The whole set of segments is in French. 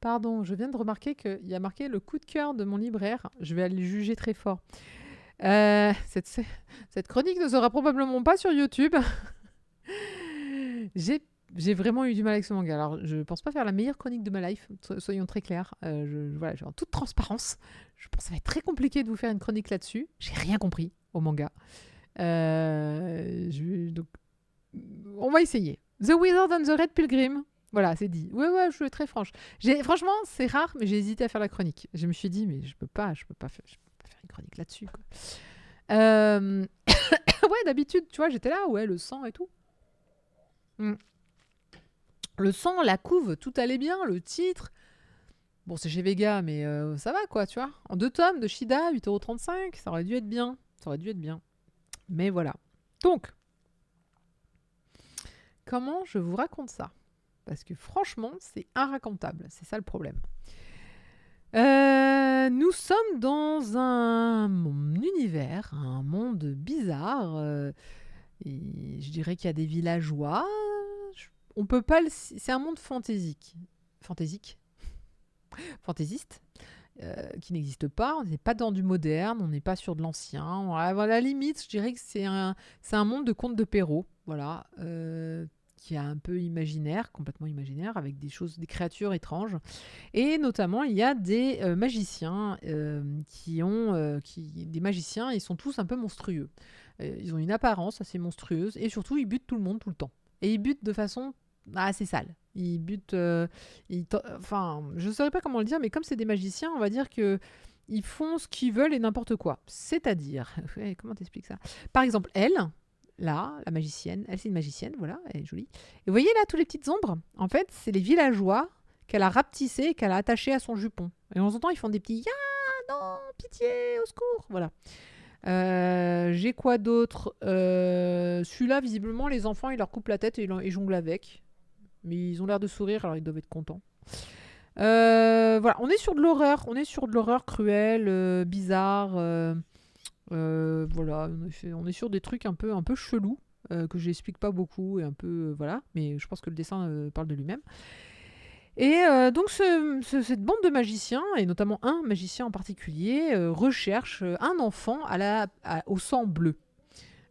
Pardon, je viens de remarquer qu'il y a marqué le coup de cœur de mon libraire. Je vais aller le juger très fort. Euh, cette, cette chronique ne sera probablement pas sur YouTube. J'ai j'ai vraiment eu du mal avec ce manga. Alors, je pense pas faire la meilleure chronique de ma life, soyons très clairs. Voilà, en toute transparence, je pense que ça va être très compliqué de vous faire une chronique là-dessus. J'ai rien compris au manga. Donc, on va essayer. The Wizard and the Red Pilgrim. Voilà, c'est dit. Ouais, je suis très franche. Franchement, c'est rare, mais j'ai hésité à faire la chronique. Je me suis dit, mais je peux pas faire une chronique là-dessus, quoi. Ouais, d'habitude, tu vois, j'étais là, ouais, le sang et tout. Mm. Le sang, la couve, tout allait bien, le titre. Bon, c'est chez Vega, mais ça va, quoi, tu vois. En 2 tomes de Shida, 8,35 €, ça aurait dû être bien. Ça aurait dû être bien. Mais voilà. Donc, comment je vous raconte ça? Parce que franchement, c'est inracontable. C'est ça le problème. Nous sommes dans un univers, un monde bizarre. Et je dirais qu'il y a des villageois. On peut pas c'est un monde fantaisique. Fantaisique. Fantaisiste. Qui n'existe pas. On n'est pas dans du moderne. On n'est pas sur de l'ancien. À la limite, je dirais que c'est un monde de contes de Perrault. Voilà. Qui est un peu imaginaire, complètement imaginaire, avec des créatures étranges. Et notamment, il y a des magiciens des magiciens, ils sont tous un peu monstrueux. Ils ont une apparence assez monstrueuse et surtout, ils butent tout le monde tout le temps. Et ils butent de façon assez sale. Ils butent... enfin, je ne saurais pas comment le dire, mais comme c'est des magiciens, on va dire que ils font ce qu'ils veulent et n'importe quoi. C'est-à-dire... comment t'expliques ça? Par exemple, elle, là, la magicienne, elle c'est une magicienne, voilà, elle est jolie. Et vous voyez là, toutes les petites ombres? En fait, c'est les villageois qu'elle a rapetissés et qu'elle a attachés à son jupon. Et de temps en temps, ils font des petits « Ya, non, pitié, au secours !» Voilà. J'ai quoi d'autre? Celui-là, visiblement, les enfants, ils leur coupent la tête et ils jonglent avec. Mais ils ont l'air de sourire, alors ils doivent être contents. Voilà, on est sur de l'horreur. On est sur de l'horreur cruelle, bizarre. Voilà, on est sur des trucs un peu chelous. Que j'explique pas beaucoup et un peu voilà, mais je pense que le dessin parle de lui-même. Et donc cette bande de magiciens, et notamment un magicien en particulier, recherche un enfant au sang bleu.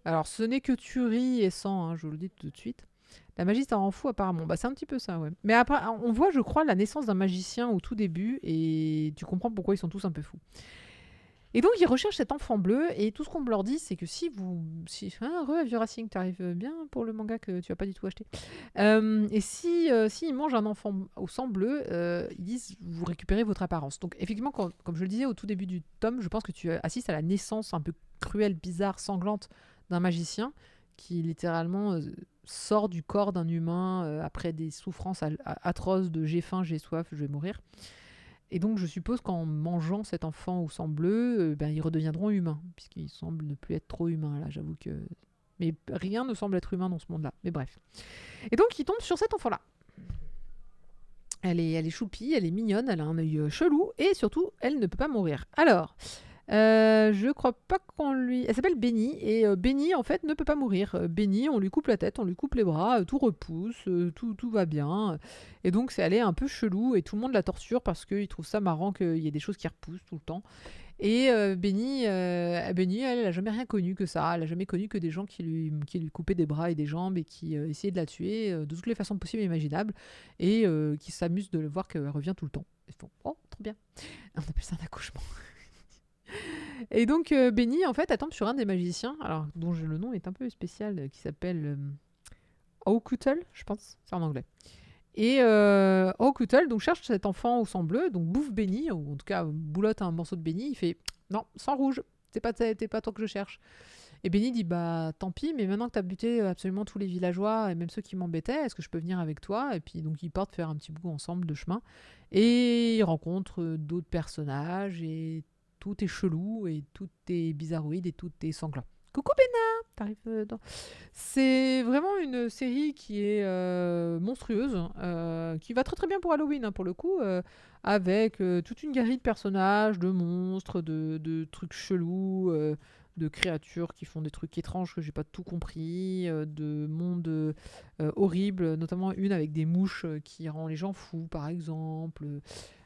Alors ce n'est que tuerie et sang, hein, je vous le dis tout de suite. La magie, ça rend fou apparemment. Bah, c'est un petit peu ça, ouais. Mais après, on voit, je crois, la naissance d'un magicien au tout début, et tu comprends pourquoi ils sont tous un peu fous. Et donc, ils recherchent cet enfant bleu, et tout ce qu'on leur dit, c'est que si vous... Vieux Racing, t'arrives bien pour le manga que tu n'as pas du tout acheté. Et s'ils mangent un enfant au sang bleu, ils disent, vous récupérez votre apparence. Donc, effectivement, comme je le disais au tout début du tome, je pense que tu assistes à la naissance un peu cruelle, bizarre, sanglante d'un magicien qui, littéralement, sort du corps d'un humain après des souffrances atroces de j'ai faim, j'ai soif, je vais mourir. Et donc, je suppose qu'en mangeant cet enfant au sang bleu, ils redeviendront humains, puisqu'ils semblent ne plus être trop humains, là, j'avoue que... Mais rien ne semble être humain dans ce monde-là. Mais bref. Et donc, ils tombent sur cet enfant-là. Elle est choupie, elle est mignonne, elle a un œil chelou, et surtout, elle ne peut pas mourir. Alors... je crois pas qu'on lui... Elle s'appelle Benny, et Benny, en fait, ne peut pas mourir. Benny, on lui coupe la tête, on lui coupe les bras, tout repousse, tout va bien. Et donc, elle est un peu chelou, et tout le monde la torture parce qu'il trouve ça marrant qu'il y ait des choses qui repoussent tout le temps. Et Benny, elle a jamais rien connu que ça. Elle a jamais connu que des gens qui lui coupaient des bras et des jambes et qui essayaient de la tuer de toutes les façons possibles et imaginables, et qui s'amusent de le voir qu'elle revient tout le temps. Ils font « Oh, trop bien !» On appelle ça un accouchement. Et donc, Benny, en fait, elle tombe sur un des magiciens, alors, dont le nom est un peu spécial, qui s'appelle O'Cuttle, je pense, c'est en anglais. Et O'Cuttle donc, cherche cet enfant au sang bleu, donc bouffe Benny, ou en tout cas boulotte un morceau de Benny, il fait « Non, sang rouge, t'es pas toi que je cherche ». Et Benny dit « Bah, tant pis, mais maintenant que t'as buté absolument tous les villageois, et même ceux qui m'embêtaient, est-ce que je peux venir avec toi ?» Et puis, donc, ils partent faire un petit bout ensemble de chemin. Et ils rencontrent d'autres personnages, et tout est chelou, et tout est bizarroïde, et tout est sanglant. Coucou Béna, t'arrives dans... C'est vraiment une série qui est monstrueuse, qui va très très bien pour Halloween, hein, pour le coup, avec toute une galerie de personnages, de monstres, de trucs chelous, de créatures qui font des trucs étranges que j'ai pas tout compris, de mondes horribles, notamment une avec des mouches qui rend les gens fous, par exemple.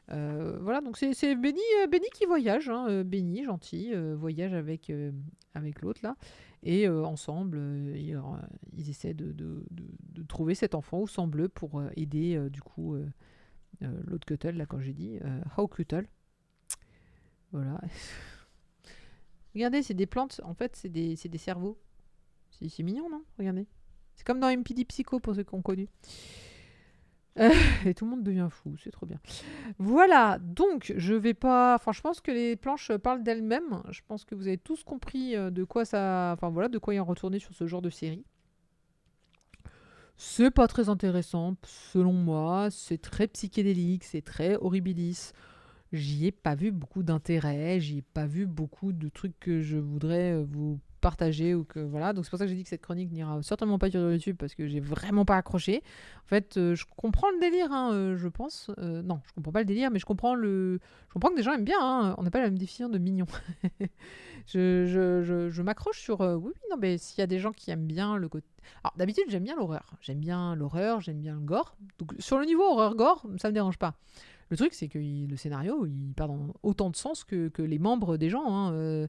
Voilà, donc c'est Benny, Benny qui voyage, hein, Benny, gentil, voyage avec l'autre là. Et ensemble, ils essaient de trouver cet enfant au sang bleu pour aider du coup l'autre Cuttle, là quand j'ai dit, How Cuttle. Voilà. Regardez, c'est des plantes, en fait c'est des cerveaux. C'est mignon, non? Regardez. C'est comme dans MPD Psycho pour ceux qui ont connu. Et tout le monde devient fou, c'est trop bien. Voilà, donc je vais pas. Enfin, je pense que les planches parlent d'elles-mêmes. Je pense que vous avez tous compris de quoi ça. Enfin voilà, de quoi y en retourner sur ce genre de série. C'est pas très intéressant, selon moi. C'est très psychédélique, c'est très horribilis. J'y ai pas vu beaucoup d'intérêt, j'y ai pas vu beaucoup de trucs que je voudrais vous partager ou que voilà. Donc c'est pour ça que j'ai dit que cette chronique n'ira certainement pas sur YouTube parce que j'ai vraiment pas accroché. En fait, je comprends le délire, hein, je pense. Non, je comprends pas le délire, mais je comprends que des gens aiment bien. Hein. On n'a pas la même définition de mignon. Je m'accroche sur oui, oui, non, mais s'il y a des gens qui aiment bien le côté. Alors d'habitude j'aime bien l'horreur, j'aime bien le gore. Donc sur le niveau horreur gore, ça me dérange pas. Le truc, c'est que le scénario, il part dans autant de sens que les membres des gens. Hein.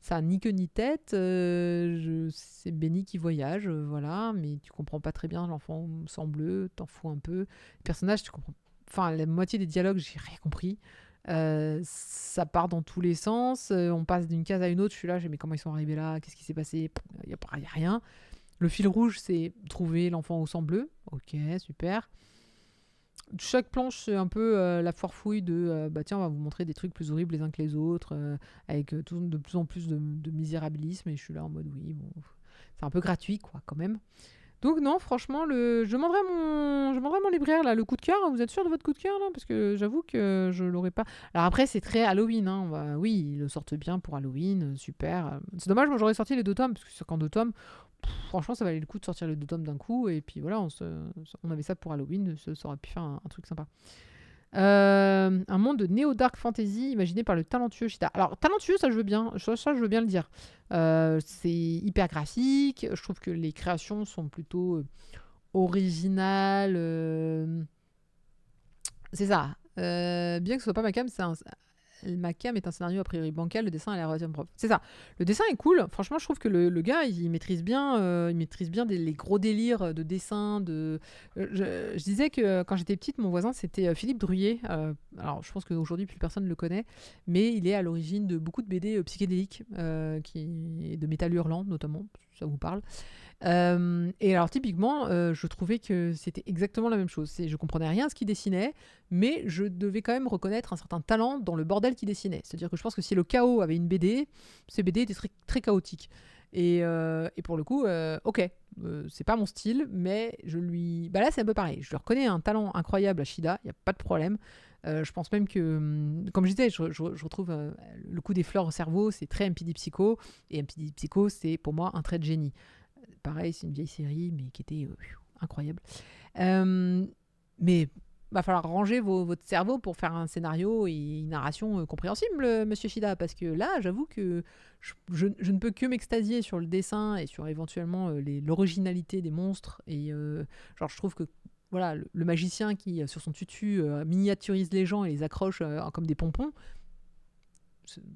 Ça a ni queue ni tête. C'est Benny qui voyage, voilà, mais tu comprends pas très bien l'enfant sang bleu, t'en fous un peu. Les personnages, tu comprends. Enfin, la moitié des dialogues, j'ai rien compris. Ça part dans tous les sens. On passe d'une case à une autre. Je suis là, mais comment ils sont arrivés là? Qu'est-ce qui s'est passé? Il y a rien. Le fil rouge, c'est trouver l'enfant au sang bleu. Ok, super. Chaque planche, c'est un peu la foire fouille de bah tiens, on va vous montrer des trucs plus horribles les uns que les autres, avec de plus en plus de misérabilisme. Et je suis là en mode oui, bon, c'est un peu gratuit, quoi, quand même. Donc, non, franchement, je demanderai mon libraire, là, le coup de cœur. Vous êtes sûr de votre coup de cœur, là? Parce que j'avoue que je l'aurais pas. Alors, après, c'est très Halloween. Hein. Oui, ils le sortent bien pour Halloween, super. C'est dommage, moi, j'aurais sorti les 2 tomes, parce que sur qu'en 2 tomes. Franchement, ça valait le coup de sortir les 2 tomes d'un coup. Et puis voilà, on avait ça pour Halloween. Ça aurait pu faire un truc sympa. Un monde de néo-dark fantasy imaginé par le talentueux Shida. Alors, talentueux, ça je veux bien. Ça, je veux bien le dire. C'est hyper graphique. Je trouve que les créations sont plutôt originales. C'est ça. Bien que ce soit pas ma cam, ma cam est un scénario a priori bancal, le dessin a l'air relativement propre. C'est ça. Le dessin est cool. Franchement, je trouve que le gars, il maîtrise bien, les gros délires de dessin. Je disais que quand j'étais petite, mon voisin, c'était Philippe Druillet. Alors, je pense qu'aujourd'hui, plus personne ne le connaît, mais il est à l'origine de beaucoup de BD psychédéliques, de métal hurlant, notamment, si ça vous parle. Et alors typiquement, je trouvais que c'était exactement la même chose. Je comprenais rien à ce qu'il dessinait, mais je devais quand même reconnaître un certain talent dans le bordel qu'il dessinait. C'est-à-dire que je pense que si le chaos avait une BD, ces BD étaient très, très chaotiques. Et pour le coup, ok, c'est pas mon style, mais bah là c'est un peu pareil. Je lui reconnais un talent incroyable à Shida, il n'y a pas de problème. Je pense même que, comme je disais, je retrouve le coup des fleurs au cerveau, c'est très MPD Psycho, et MPD Psycho, c'est pour moi un trait de génie. Pareil, c'est une vieille série, mais qui était incroyable. Mais va falloir ranger votre cerveau pour faire un scénario et une narration compréhensible, monsieur Shida, parce que là, j'avoue que je ne peux que m'extasier sur le dessin et sur éventuellement l'originalité des monstres. Et genre, je trouve que voilà, le magicien qui, sur son tutu, miniaturise les gens et les accroche comme des pompons,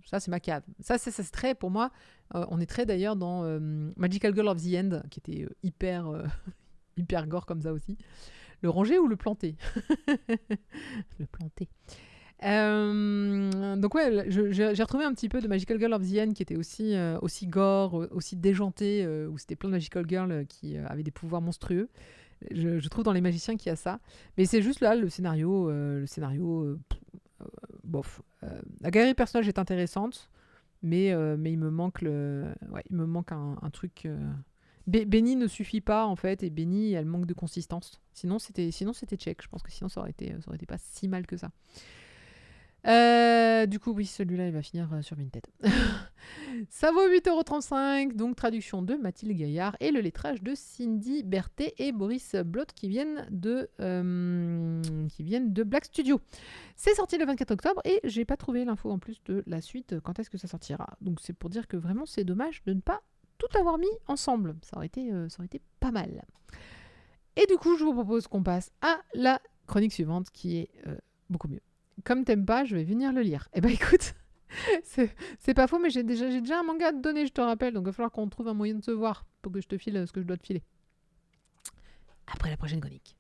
ça c'est ma cave. Ça c'est très pour moi. On est très d'ailleurs dans Magical Girl of the End, qui était hyper hyper gore comme ça aussi. Le ranger ou le planter? Le planter. Donc ouais, j'ai retrouvé un petit peu de Magical Girl of the End qui était aussi gore, aussi déjanté, où c'était plein de Magical Girl qui avaient des pouvoirs monstrueux. Je trouve dans les magiciens qu'il y a ça. Mais c'est juste là, le scénario bof. La galerie de personnages est intéressante, mais il me manque il me manque un truc. Benny ne suffit pas en fait, et Benny elle manque de consistance. Sinon c'était check. Je pense que sinon ça aurait été pas si mal que ça. Du coup oui, celui-là il va finir sur Vinted. Ça vaut 8,35 €, donc traduction de Mathilde Gaillard et le lettrage de Cindy Berthet et Boris Blot qui viennent de Black Studio. C'est sorti le 24 octobre et j'ai pas trouvé l'info en plus de la suite, quand est-ce que ça sortira. Donc c'est pour dire que vraiment c'est dommage de ne pas tout avoir mis ensemble. Ça aurait été pas mal. Et du coup, je vous propose qu'on passe à la chronique suivante qui est beaucoup mieux. Comme t'aimes pas, je vais venir le lire. Eh ben écoute, c'est pas faux, mais j'ai déjà un manga à te donner, je te rappelle. Donc il va falloir qu'on trouve un moyen de se voir pour que je te file ce que je dois te filer. Après la prochaine chronique.